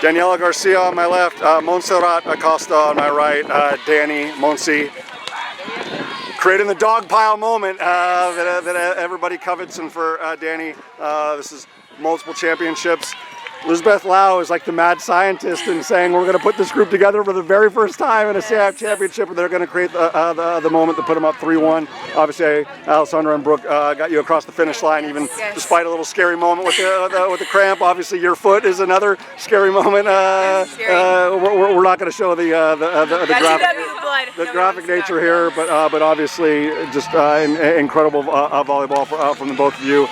Daniella Garcia on my left, Monserrat Acosta on my right, Danny, Monsi. Creating the dog pile moment that everybody covets, and for Danny, this is multiple championships. Elizabeth Lau is like the mad scientist and saying we're going to put this group together for the very first time in a CIF championship, and they're going to create the moment to put them up 3-1. Obviously, Alessandra and Brooke got you across the finish line, even despite a little scary moment with the cramp. Obviously, your foot is another scary moment. We're not going to show the graphic nature here, but obviously just incredible volleyball from the both of you.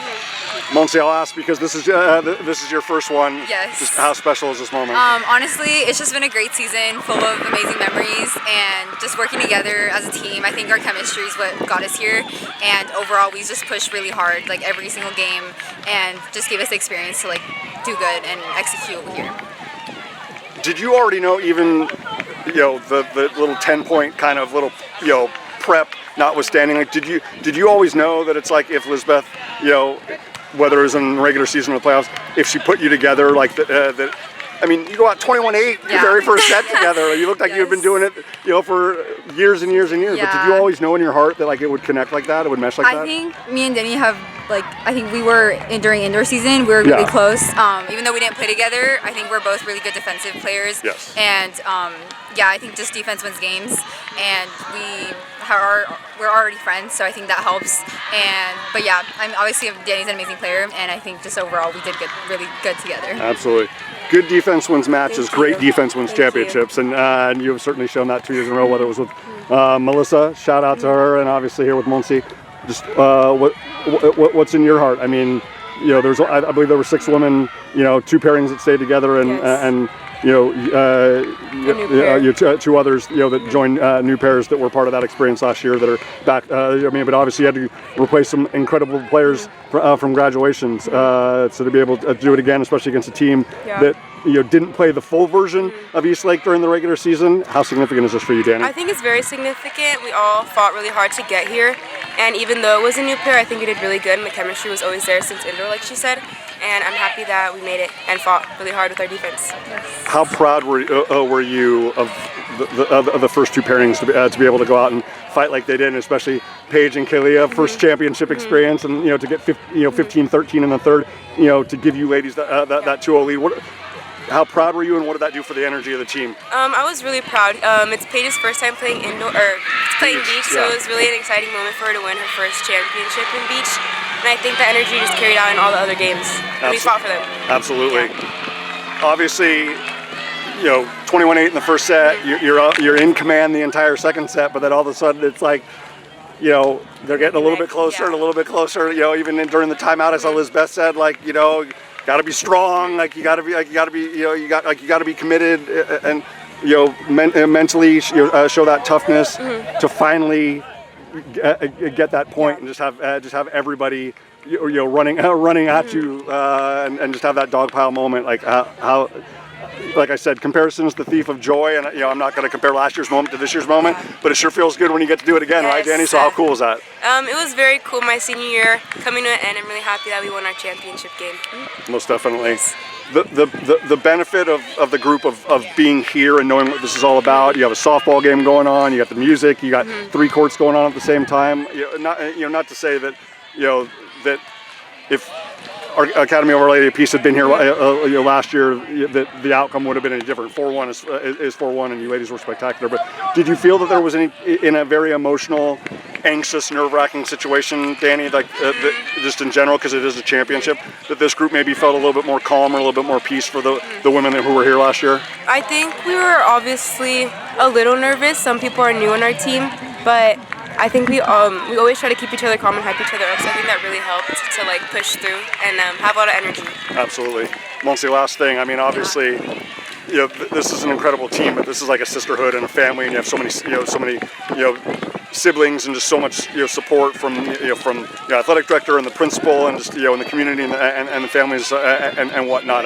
Monsi, I'll ask because this is your first one. Yes. Just how special is this moment? Honestly, it's just been a great season, full of amazing memories, and just working together as a team. I think our chemistry is what got us here, and overall, we just pushed really hard, like every single game, and just gave us the experience to like do good and execute here. Did you already know, even the little 10-point kind of little prep notwithstanding? Like, did you always know that it's like if Lisbeth, whether it was in regular season or the playoffs, if she put you together like that, I mean, you go out 21-8 your very first set together. You looked like you had been doing it, for years and years and years. Yeah. But did you always know in your heart that like it would connect like that, it would mesh like that? I think me and Denny have I think we were during indoor season. We were really close. Even though we didn't play together, I think we're both really good defensive players. Yes. And I think just defense wins games, and we're already friends, so I think that helps. But I'm obviously Danny's an amazing player, and I think just overall we did really good together. Absolutely. Good defense wins matches, great defense wins championships, and you have certainly shown that 2 years in a row, whether it was with Melissa, shout out to her, and obviously here with Monsi. Just what's in your heart? I mean, there's I believe there were 6 women, 2 pairings that stayed together, and 2 others, that joined new pairs that were part of that experience last year that are back. But obviously you had to replace some incredible players from graduations. So to be able to do it again, especially against a team that didn't play the full version of Eastlake during the regular season. How significant is this for you, Danny? I think it's very significant. We all fought really hard to get here, and even though it was a new pair, I think we did really good, and the chemistry was always there since indoor, like she said. And I'm happy that we made it and fought really hard with our defense. Yes. How proud were you of the first 2 pairings to be able to go out and fight like they did, and especially Paige and Kalia, first championship experience, and to get 15-13 in the third, to give you ladies that 2-0 lead. How proud were you, and what did that do for the energy of the team? I was really proud. It's Paige's first time playing playing beach, so it was really an exciting moment for her to win her first championship in beach. And I think the energy just carried out in all the other games. And we fought for them. Absolutely. Yeah. Obviously, 21-8 in the first set. You're in command the entire second set, but then all of a sudden it's like, they're getting a little bit closer and a little bit closer. Even during the timeout, as Elizabeth said, got to be strong. You got to be committed, and mentally show that toughness to finally get that point and just have everybody running at you, and just have that dog pile moment. Like I said, comparison is the thief of joy, and I'm not going to compare last year's moment to this year's moment, but it sure feels good when you get to do it again, right, Danny? So how cool is that? It was very cool my senior year coming to an end. I'm really happy that we won our championship game. Most definitely. Yes. The benefit of the group of being here and knowing what this is all about. You have a softball game going on. You got the music. You got 3 courts going on at the same time. Not to say that that if our Academy of Our Lady of Peace had been here last year, the outcome would have been any different. 4-1 is 4-1, and you ladies were spectacular. But did you feel that there was any, in a very emotional, anxious, nerve-wracking situation, Danny, just in general, because it is a championship, that this group maybe felt a little bit more calm or a little bit more peace for the women who were here last year? I think we were obviously a little nervous. Some people are new on our team, but I think we always try to keep each other calm and hype each other up, so I think that really helped to push through and have a lot of energy. Absolutely. Monsi, last thing, obviously, this is an incredible team, but this is like a sisterhood and a family, and you have so many siblings and just so much support from the athletic director and the principal and just in the community and the families and whatnot.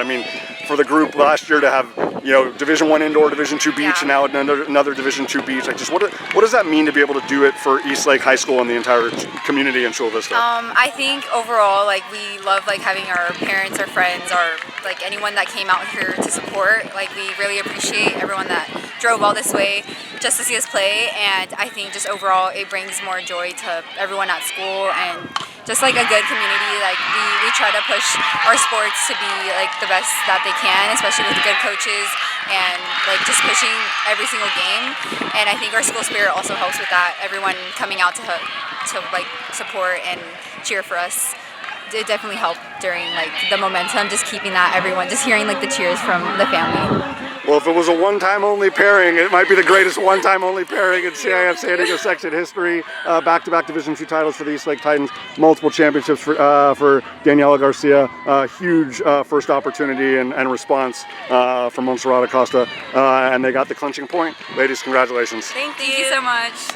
for the group last year to have, you know, Division I indoor, Division II beach, Yeah. and now another Division II beach. Like, just what does that mean to be able to do it for Eastlake High School and the entire community in Chula Vista? I think overall, like, we love like having our parents, our friends, our like anyone that came out here to support. Like, we really appreciate everyone that drove all this way just to see us play, and I think just overall it brings more joy to everyone at school and just like a good community. Like, we try to push our sports to be like the best that they can, especially with good coaches and like just pushing every single game. And I think our school spirit also helps with that. Everyone coming out to like support and cheer for us. It definitely helped during like the momentum, just keeping that everyone, just hearing like the cheers from the family. Well, if it was a one-time only pairing, it might be the greatest one-time only pairing in CIF-San Diego Section history. Back-to-back Division II titles for the Eastlake Titans, multiple championships for Daniella Garcia. Huge first opportunity and response from Monserrat Acosta, and they got the clinching point. Ladies, congratulations. Thank you so much.